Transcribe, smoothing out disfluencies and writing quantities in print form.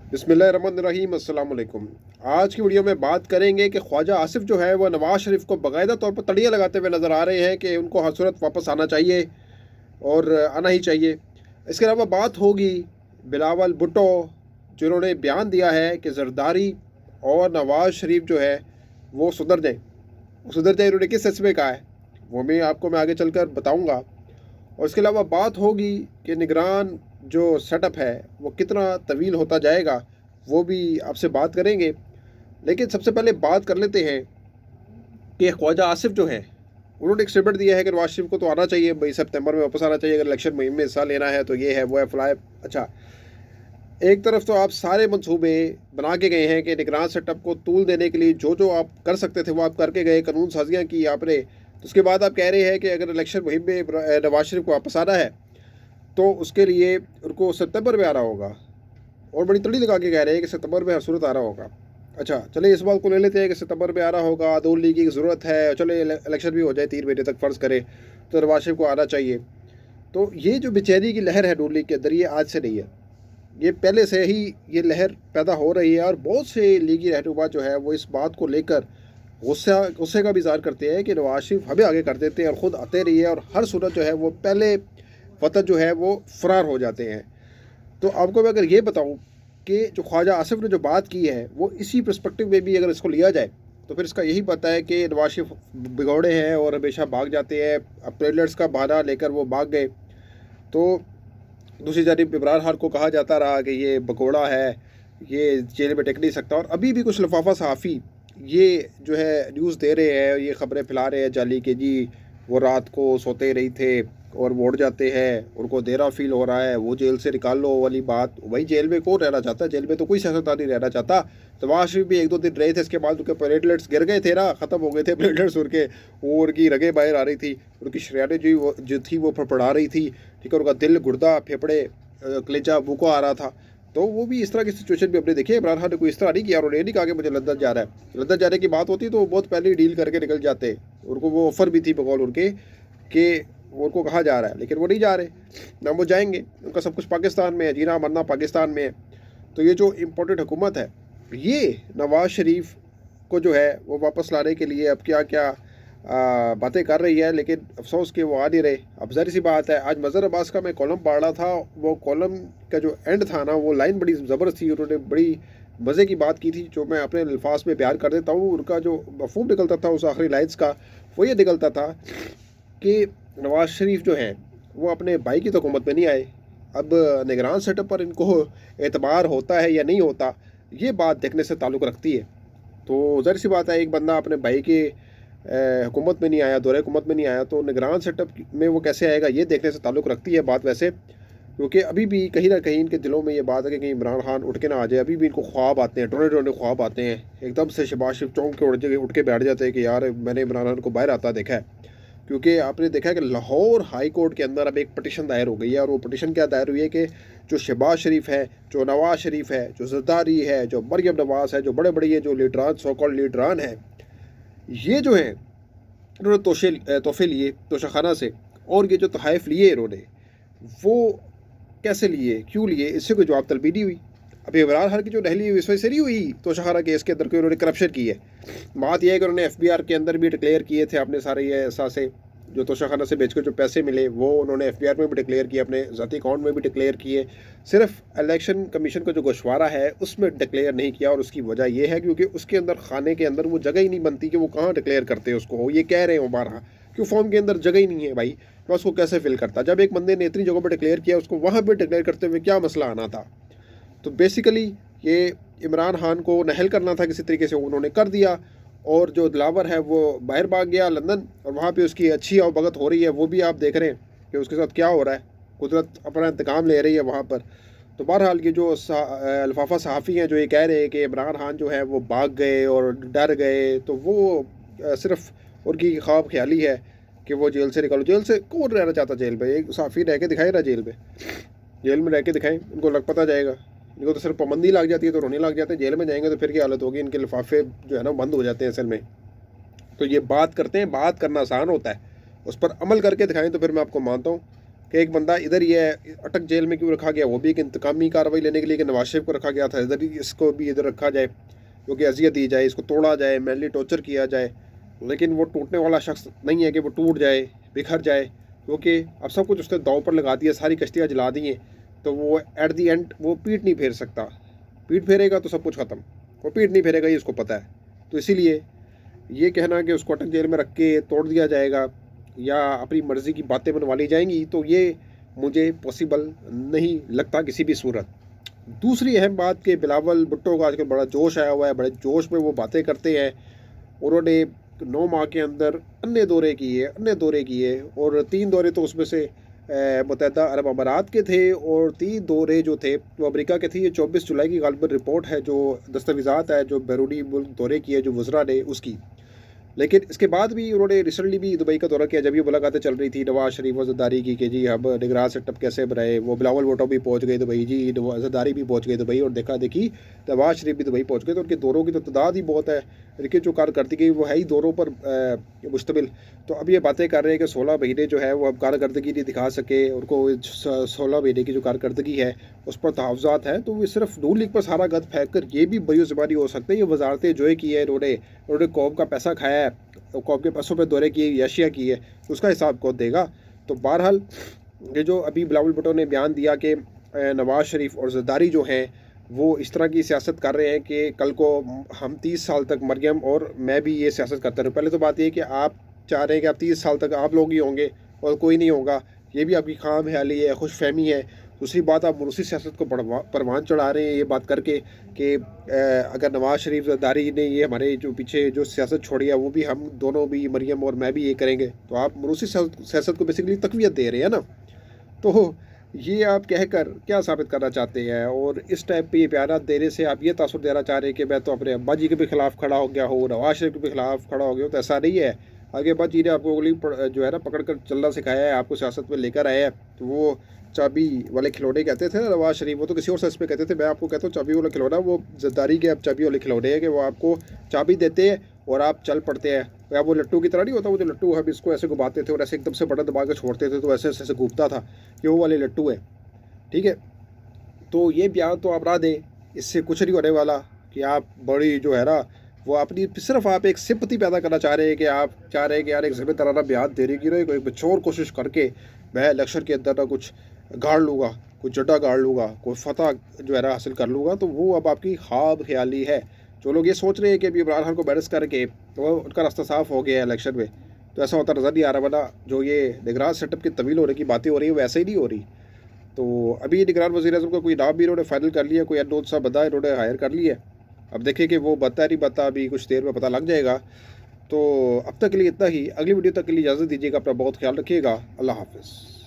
बिस्मिल्लाहिर्रहमानिर्रहीम, अस्सलाम वालेकुम। आज की वीडियो में बात करेंगे कि ख्वाजा आसिफ जो है वह नवाज़ शरीफ को बाकायदा तौर पर तड़ियाँ लगाते हुए नज़र आ रहे हैं कि उनको हर सूरत वापस आना चाहिए और आना ही चाहिए। इसके अलावा बात होगी बिलावल भुट्टो, जिन्होंने बयान दिया है कि जरदारी और नवाज़ शरीफ जो है वो सुधर जाए। सुधर जाए इन्होंने किस सच में कहा है, वो भी आपको मैं आगे चलकर बताऊँगा। और इसके अलावा बात होगी कि निगरान जो सेटअप है वो कितना तवील होता जाएगा, वो भी आपसे बात करेंगे। लेकिन सबसे पहले बात कर लेते हैं कि ख्वाजा आसिफ जो है उन्होंने एक स्टेटमेंट दिया है कि नवाज शरीफ को तो आना चाहिए, भाई सितंबर में वापस आना चाहिए, अगर इलेक्शन मुहिम में हिस्सा लेना है तो ये है वो है फ्लाई। अच्छा, एक तरफ तो आप सारे मंसूबे बना के गए हैं कि निगरान सेटअप को तूल देने के लिए जो जो आप कर सकते थे वो आप करके गए, कानून साजियाँ की आपने। तो उसके बाद आप कह रहे हैं कि अगर इलेक्शन मुहिम में नवाज शरीफ को वापस आना है तो उसके लिए उनको सितंबर में आना होगा, और बड़ी तड़ी लगा के कह रहे हैं कि सितंबर में हर सूरत आ रहा होगा। अच्छा, चलिए इस बात को ले लेते हैं कि सितंबर में आ रहा होगा, दो लीग की ज़रूरत है, चले इलेक्शन भी हो जाए 3 महीने तक फ़र्ज़ करें तो नवाज शरीफ को आना चाहिए। तो ये जो बेचैनी की लहर है नून लीग के अंदर, ये आज से नहीं है, ये पहले से ही ये लहर पैदा हो रही है। और बहुत से लीगी रहनुमा जो है वो इस बात को लेकर गुस्से का भी इज़हार करते हैं कि नवाज शरीफ हमें आगे कर देते हैं और ख़ुद आते रही है, और हर सूरत जो है वो पहले वतन जो है वो फ़रार हो जाते हैं। तो आपको मैं अगर ये बताऊं कि जो ख्वाजा आसिफ ने जो बात की है वो इसी पर्सपेक्टिव में भी अगर इसको लिया जाए तो फिर इसका यही पता है कि नवाज शरीफ बिगौड़े हैं और हमेशा भाग जाते हैं। अब प्लेटलेट्स का बहाना लेकर वो भाग गए, तो दूसरी जानिब इमरान खान को कहा जाता रहा कि ये बकोड़ा है, ये जेल में टिक नहीं सकता। और अभी भी कुछ लफाफा सहाफ़ी ये जो है न्यूज़ दे रहे हैं, ये ख़बरें फैला रहे हैं जाली के जी वो रात को सोते रही थे और वो उड़ जाते हैं, उनको देरा फील हो रहा है, वो जेल से निकाल लो वाली बात। भाई जेल में कौन रहना चाहता है? जेल में तो कोई सियासतदान नहीं रहना चाहता। तो वहाँ शरीफ भी 1-2 दिन रहे थे, इसके बाद उनके प्लेटलेट्स गिर गए थे ना, ख़त्म हो गए थे प्लेटलेट्स उनके, वो उनकी रगें बाहर आ रही थी, उनकी शरियानें जो थी वो फड़फड़ा रही थी, ठीक है, उनका दिल गुर्दा फेफड़े कलेजा मुँह को आ रहा था। तो वो भी इस तरह की सिचुएशन भी हमने देखी है। इमरान खान ने कोई इस तरह नहीं किया, उन्होंने नहीं कहा कि मुझे लंदन जा रहा है। लंदन जाने की बात होती तो वो बहुत पहले ही डील करके निकल जाते, उनको वो ऑफ़र भी थी बकौल उनके कि उनको कहा जा रहा है, लेकिन वो नहीं जा रहे ना, वो जाएंगे। उनका सब कुछ पाकिस्तान में है, जीना मरना पाकिस्तान में है। तो ये जो इम्पोर्टेड हुकूमत है, ये नवाज़ शरीफ को जो है वो वापस लाने के लिए अब क्या क्या बातें कर रही है, लेकिन अफसोस कि वो आ नहीं रहे। अब ज़ाहिर सी बात है, आज मज़हर अब्बास का मैं कॉलम पढ़ रहा था, वो कॉलम का जो एंड था ना, वो लाइन बड़ी ज़बरदस्त थी, उन्होंने बड़ी मज़े की बात की थी जो मैं अपने अल्फाज में बयान कर देता हूँ। उनका जो मफहूम निकलता था उस आखिरी लाइन्स का, वो ये निकलता था कि नवाज़ शरीफ जो हैं वो अपने भाई की तो हुकूमत में नहीं आए। अब निगरान सेटअप पर इनको एतबार होता है या नहीं होता, ये बात देखने से ताल्लुक़ रखती है। तो ज़ाहिर सी बात है, एक बंदा अपने भाई के हुकूमत में नहीं आया, दौरे हुकूमत में नहीं आया, तो निगरान सेटअप में वो कैसे आएगा, ये देखने से ताल्लुक़ रखती है बात वैसे। क्योंकि अभी भी कहीं ना कहीं इनके दिलों में ये बात है कि कहीं इमरान खान उठ के ना आ जाए। अभी भी इनको ख्वाब आते हैं, टोने टोने ख्वाब आते हैं, एकदम से शहबाज शरीफ चौंक के उठ के बैठ जाते हैं कि यार मैंने इमरान खान को बाहर आता देखा है। क्योंकि आपने देखा है कि लाहौर हाई कोर्ट के अंदर अब एक पटिशन दायर हो गई है, और वो पटिशन क्या दायर हुई है कि जो शहबाज शरीफ है, जो नवाज़ शरीफ है, जो जरदारी है, जो मरियम नवाज़ है, जो बड़े बड़े ये जो लीडरान सो कॉल्ड लीडरान हैं, ये जो हैं इन्होंने तोहफे लिए तोशाखाना से, और ये जो तोहफ़ लिए इन्होंने वो कैसे लिए, क्यों लिए, इससे कोई जवाब तलबी नहीं हुई। अभी इमरान खान की जो दहली हुई इस वजह से नहीं हुई तोशाखाना केस के अंदर कि उन्होंने करप्शन की है। बात यह है कि उन्होंने FBR के अंदर भी डिक्लेयर किए थे अपने सारे ये एहसासे, जो तोशाखाना से बेचकर जो पैसे मिले वो उन्होंने FBR में भी डिक्लेयर किए, अपने ज़ाती अकाउंट में भी डिक्लेयर किए। सिर्फ इलेक्शन कमीशन का जो गोशवारा है उसमें डिक्लेयर नहीं किया, और उसकी वजह यह है क्योंकि उसके अंदर खाने के अंदर वो जगह ही नहीं बनती कि वो कहाँ डिक्लेयर करते हैं उसको। ये कह रहे हैं बारहा क्यों फॉर्म के अंदर जगह ही नहीं है भाई, मैं उसको कैसे फिल करता। जब एक बंदे ने इतनी जगहों पर डिक्लेयर किया, उसको वहाँ पर डिक्लेयर करते हुए क्या मसला आना था। तो बेसिकली ये इमरान खान को नहल करना था किसी तरीके से, उन्होंने कर दिया। और जो दिलावर है वो बाहर भाग गया लंदन, और वहाँ पे उसकी अच्छी आवभगत हो रही है, वो भी आप देख रहे हैं कि उसके साथ क्या हो रहा है। कुदरत अपना इंतकाम ले रही है वहाँ पर। तो बहरहाल ये जो लफाफा सहाफ़ी हैं जो ये कह रहे हैं कि इमरान खान जो है वो भाग गए और डर गए, तो वो सिर्फ उनकी ख्वाब ख्याली है कि वो जेल से निकालो। जेल से कौन रहना चाहता जेल में? एक सहाफ़ी रह के दिखाए ना जेल में, जेल में रह के दिखाएं, उनको लग पता जाएगा। इनको तो सिर्फ पाबंदी लग जाती है तो रोने लग जाते हैं, जेल में जाएंगे तो फिर क्या हालत होगी, इनके लिफाफे जो है ना बंद हो जाते हैं असल में। तो ये बात करते हैं, बात करना आसान होता है, उस पर अमल करके दिखाएं तो फिर मैं आपको मानता हूँ कि एक बंदा इधर ही है, अटक जेल में क्यों रखा गया, वो भी एक इंतकामी कार्रवाई लेने के लिए कि नवाज शरीफ को रखा गया था, इधर ही इसको भी इधर रखा जाए, क्योंकि अजियत दी जाए, इसको तोड़ा जाए, मेंटली टॉर्चर किया जाए। लेकिन वो टूटने वाला शख्स नहीं है कि वो टूट जाए, बिखर जाए, क्योंकि अब सब कुछ उसने दांव पर लगा दिया, सारी कश्तियाँ जला दी हैं। तो वो एट दी एंड वो पीठ नहीं फेर सकता, पीठ फेरेगा तो सब कुछ ख़त्म, वो पीठ नहीं फेरेगा, ये उसको पता है। तो इसीलिए ये कहना कि उसको अटक जेल में रख के तोड़ दिया जाएगा या अपनी मर्ज़ी की बातें बनवा ली जाएंगी, तो ये मुझे पॉसिबल नहीं लगता किसी भी सूरत। दूसरी अहम बात कि बिलावल भुट्टो का आजकल बड़ा जोश आया हुआ है, बड़े जोश में वो बातें करते हैं। उन्होंने 9 माह के अंदर अन्य दौरे किए और 3 दौरे तो उसमें से मुत्तहदा अरब अमारात के थे और 3 दौरे जो थे वो अमेरिका के थे। ये 24 जुलाई की गालिबन रिपोर्ट है, जो दस्तावेज़ात है जो बैरूनी मुल्क दौरे किए जो वज़रा ने उसकी। लेकिन इसके बाद भी उन्होंने रिसेंटली भी दुबई का दौरा किया, जब ये मुलाकातें चल रही थी नवाज शरीफ और ज़रदारी की कि जी हम निगरान सेटअप कैसे बनाए। वो बिलावल भुट्टो भी पहुंच गए दुबई, जी ज़रदारी भी पहुंच गए दुबई, और देखा देखी नवाज शरीफ भी दुबई पहुंच गए। तो उनके दौरों की तो तादाद ही बहुत है, इनकी जो कारकर्दगी वो है ही दौरों पर मुश्तमिल। तो अब ये बातें कर रहे हैं कि 16 महीने जो है वो अब कारकर्दगी नहीं दिखा सके, उनको 16 महीने की जो कारकर्दगी है उस पर तहफ़्ज़ात हैं। तो वो सिर्फ नून लीग पर सारा गद फेंक कर ये भी बड़ी हो सकते हैं। ये वजारतें जो की है उन्होंने कौम का पैसा खाया है, तो कौम के पैसों पे दौरे किए, याशिया की है, तो उसका हिसाब कौन देगा। तो बहरहाल ये जो अभी बिलावल भुट्टो ने बयान दिया कि नवाज शरीफ और ज़रदारी जो हैं वो इस तरह की सियासत कर रहे हैं कि कल को हम 30 साल तक मरियम और मैं भी ये सियासत करते रहे। पहले तो बात ये है कि आप चाह रहे हैं कि आप 30 साल तक आप लोग ही होंगे और कोई नहीं होगा, ये भी आपकी खाम ख्याली है, खुश फहमी है। दूसरी बात, आप मुनूसी सियासत को परवान चढ़ा रहे हैं ये बात करके कि अगर नवाज शरीफ ज़रदारी ने ये हमारे जो पीछे जो सियासत छोड़ी है वो भी हम दोनों भी, मरियम और मैं भी ये करेंगे, तो आप मुनूसी सियासत को बेसिकली तक़वियत दे रहे हैं ना। तो ये आप कहकर क्या साबित करना चाहते हैं, और इस टाइप पे ये बयान देने से आप ये तासुर देना चाह रहे हैं कि मैं तो अपने अब्बा जी के भी खिलाफ खड़ा हो गया हूँ, नवाज शरीफ के भी खिलाफ खड़ा हो गया हूँ। तो ऐसा नहीं है। आगे अब्बा जी ने आपको उंगली जो है ना पकड़ कर चलना सिखाया है, आपको सियासत में लेकर आए हैं। तो वो चाबी वाले खिलौने कहते थे ना नवाज शरीफ, वो तो किसी और सच पे कहते थे, मैं आपको कहता हूँ चाबी वाला खिलौना, वो ज़रदारी के अब चाबी वाले खिलौने हैं कि वो आपको चाबी देते हैं और आप चल पड़ते हैं। या वो लट्टू की तरह नहीं होता, वो जो लट्टू हम इसको ऐसे घुमाते थे और ऐसे एकदम से बटन दबा के छोड़ते थे तो ऐसे ऐसे घूमता था, ये वो वाले लट्टू है। ठीक है, तो ये बयान तो आप ना दें, इससे कुछ नहीं होने वाला कि आप बड़ी जो है ना वो अपनी सिर्फ आप एक सिंपैथी पैदा करना चाह रहे हैं कि आप चाह रहे हैं कि यार एक ज़िम्मेदाराना बयान देने की ना कोई बचौर कोशिश करके मैं इलेक्शन के अंदर ना कुछ गाड़ लूँगा, कुछ जटा गाड़ लूँगा, कोई फतह जो है ना हासिल कर लूँगा। तो वो अब आपकी ख्वाब ख्याली है। जो लोग ये सोच रहे हैं कि अभी इमरान खान को बैलेंस करके तो उनका रास्ता साफ़ हो गया है इलेक्शन में, तो ऐसा होता नज़र नहीं आ रहा। वरना जो ये निगरान सेटअप की तवील होने की बातें हो रही है वो ऐसे ही नहीं हो रही। तो अभी निगरान वज़ीर-ए-आज़म का कोई नाम भी इन्होंने फाइनल कर लिया, कोई अननोन सा बंदा इन्होंने हायर कर लिया है। अब देखिए कि वो बता नहीं बता, अभी कुछ देर में पता लग जाएगा। तो अब तक के लिए इतना ही, अगली वीडियो तक के लिए इजाज़त दीजिएगा, अपना बहुत ख्याल रखिएगा। अल्लाह हाफ़िज़।